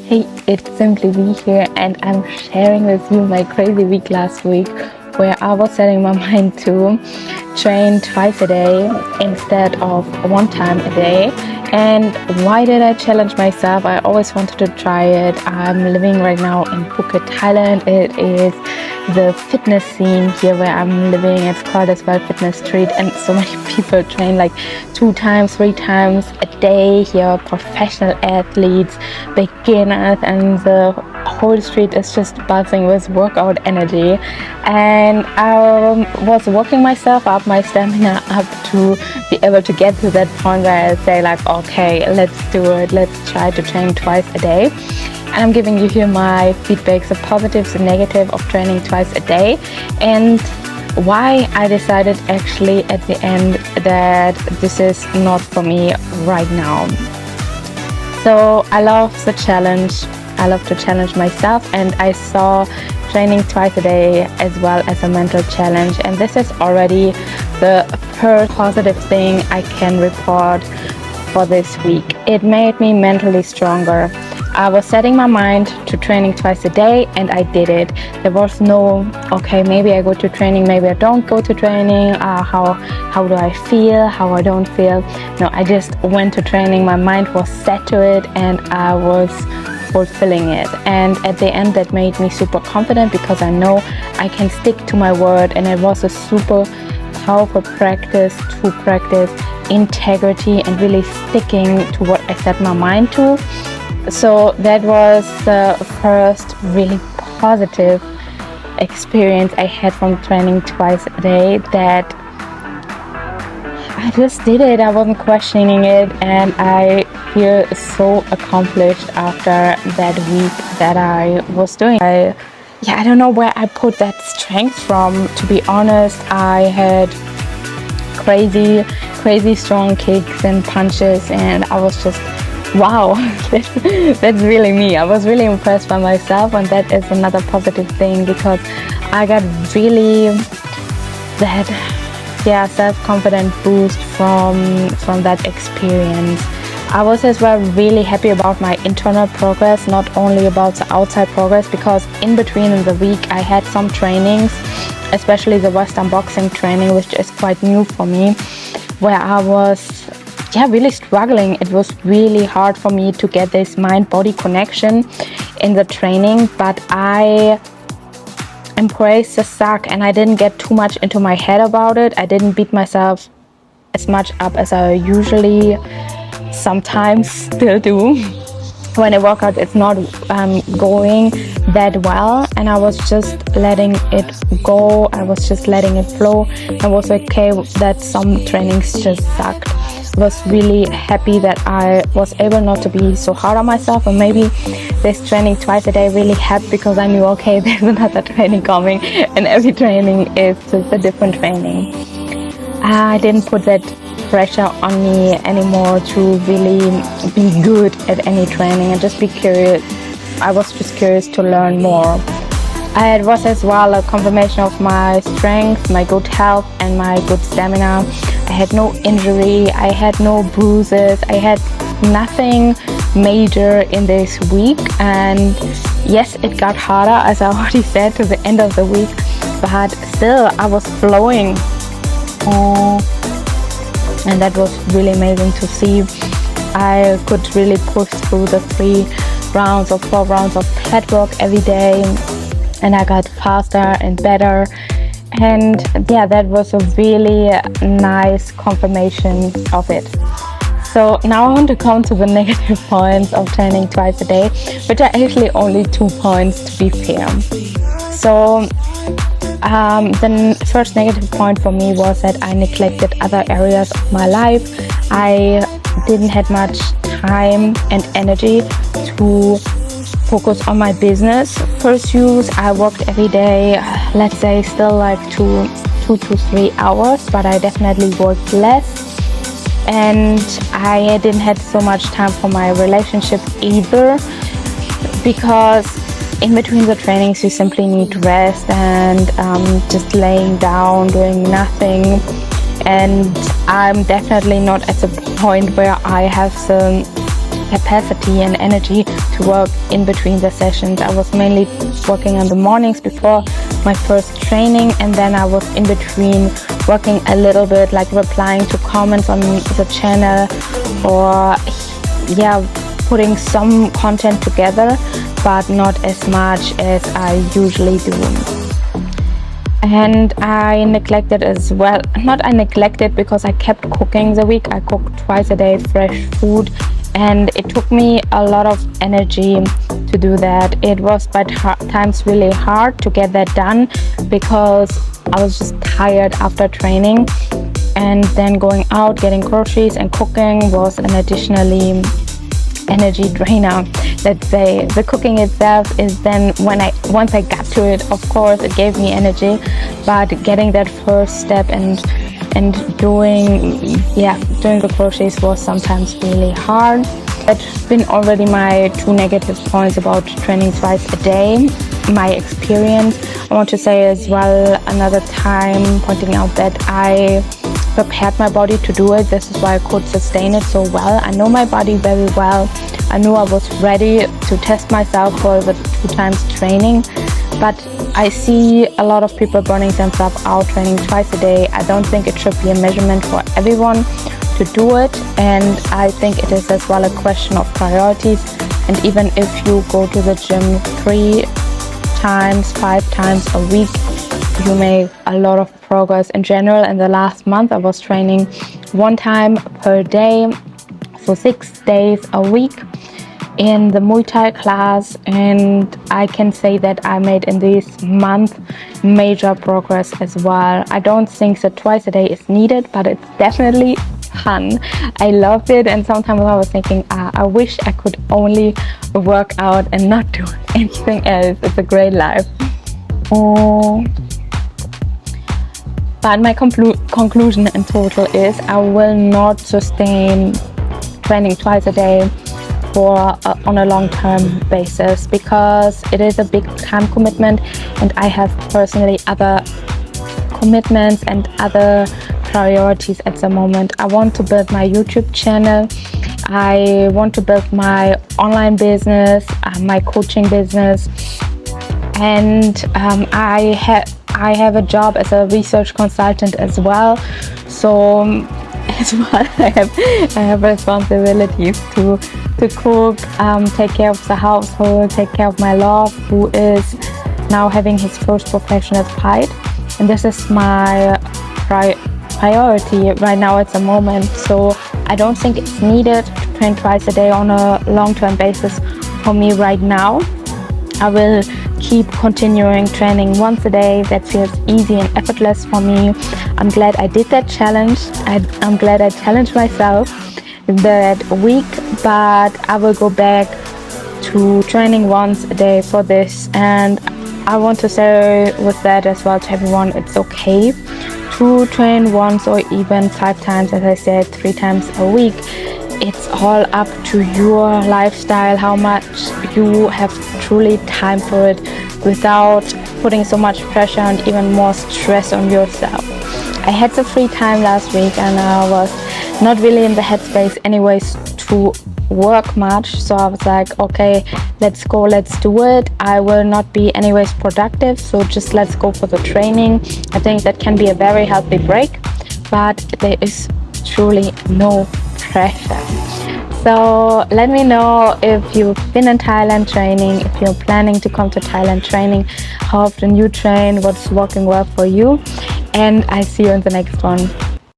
Hey, it's Simply Me here, and I'm sharing with you my crazy week last week where I was setting my mind to train twice a day instead of one time a day. And why did I challenge myself? I always wanted to try it. I'm living right now in Phuket, Thailand. It is the fitness scene here where I'm living. It's called as well Fitness Street, and so many people train like 2 times, 3 times a day here, professional athletes, beginners, and the whole street is just buzzing with workout energy. And I was working myself up, my stamina up to be able to get to that point where I say like, okay, let's do it, let's try to train twice a day. And I'm giving you here my feedbacks, the positives and negatives of training twice a day, and why I decided actually at the end that this is not for me right now. So I love the challenge. I love to challenge myself, and I saw training twice a day as well as a mental challenge, and this is already the first positive thing I can report for this week. It made me mentally stronger. I was setting my mind to training twice a day, and I did it. There was no, okay, maybe I go to training, maybe I don't go to training, how do I feel, how I don't feel. No, I just went to training. My mind was set to it, and I was fulfilling it. And at the end, that made me super confident because I know I can stick to my word, and it was a super powerful practice to practice integrity and really sticking to what I set my mind to. So that was the first really positive experience I had from training twice a day, that I just did it. I wasn't questioning it, and I feel so accomplished after that week that I was doing. I don't know where I put that strength from, to be honest. I had crazy strong kicks and punches, and I was just, wow, that's really me. I was really impressed by myself, and that is another positive thing because I got really that self-confident boost from that experience. I was as well really happy about my internal progress, not only about the outside progress, because in between in the week I had some trainings, especially the Western boxing training, which is quite new for me, where I was really struggling. It was really hard for me to get this mind-body connection in the training, but I embraced the suck, and I didn't get too much into my head about it. I didn't beat myself as much up as I usually sometimes still do when a workout is not going that well, and I was just letting it go. I was just letting it flow. I was okay that some trainings just sucked. I was really happy that I was able not to be so hard on myself, and maybe this training twice a day really helped because I knew, okay, there's another training coming, and every training is just a different training. I didn't put that pressure on me anymore to really be good at any training and just be curious. I was just curious to learn more. It was as well a confirmation of my strength, my good health, and my good stamina. I had no injury, I had no bruises, I had nothing major in this week. And yes, it got harder, as I already said, to the end of the week, but still I was flowing. And that was really amazing to see. I could really push through the 3 rounds or 4 rounds of pad work every day, and I got faster and better. And that was a really nice confirmation of it. So now I want to come to the negative points of training twice a day, which are actually only 2 points, to be fair. So the first negative point for me was that I neglected other areas of my life. I didn't have much time and energy to focus on my business pursuits. I worked every day, let's say still like 2 to 3 hours, but I definitely worked less, and I didn't have so much time for my relationship either, because in between the trainings you simply need to rest and just laying down, doing nothing. And I'm definitely not at the point where I have the capacity and energy to work in between the sessions. I was mainly working in the mornings before my first training, and then I was in between working a little bit, like replying to comments on the channel, or putting some content together, but not as much as I usually do. And I neglected as well, not I neglected because I kept cooking the week. I cooked twice a day fresh food, and it took me a lot of energy to do that. It was by times really hard to get that done because I was just tired after training, and then going out, getting groceries and cooking was an additionally energy drainer. Let's say the cooking itself is then once I got to it, of course it gave me energy, but getting that first step and doing the groceries was sometimes really hard. That's been already my 2 negative points about training twice a day, my experience. I want to say as well another time, pointing out that I prepared my body to do it. This is why I could sustain it so well. I know my body very well. I knew I was ready to test myself for the 2 times training, but I see a lot of people burning themselves out training twice a day. I don't think it should be a measurement for everyone to do it, and I think it is as well a question of priorities. And even if you go to the gym 3 times, 5 times a week, you make a lot of progress. In general, in the last month I was training 1 time per day, so 6 days a week in the Muay Thai class, and I can say that I made in this month major progress as well. I don't think that twice a day is needed, but it's definitely fun. I loved it, and sometimes I was thinking, I wish I could only work out and not do anything else. It's a great life. But my conclusion in total is I will not sustain training twice a day on a long-term basis, because it is a big time commitment, and I have personally other commitments and other priorities at the moment. I want to build my YouTube channel. I want to build my online business, my coaching business, and I have a job as a research consultant as well. So I have responsibilities to cook, take care of the household, take care of my love, who is now having his first professional fight, and this is my priority right now at the moment. So I don't think it's needed to train twice a day on a long-term basis for me right now. I will keep continuing training once a day. That feels easy and effortless for me. I'm glad I did that challenge. I'm glad I challenged myself that week, but I will go back to training once a day for this. And I want to say with that as well to everyone, it's okay to train once or even 5 times, as I said, 3 times a week. It's all up to your lifestyle, how much you have truly time for it without putting so much pressure and even more stress on yourself. I had the free time last week, and I was not really in the headspace anyways to work much, so I was like, okay, let's go, let's do it. I will not be anyways productive, so just let's go for the training. I think that can be a very healthy break, but there is truly no pressure. So let me know if you've been in Thailand training, if you're planning to come to Thailand training, how often you train, what's working well for you, and I see you in the next one.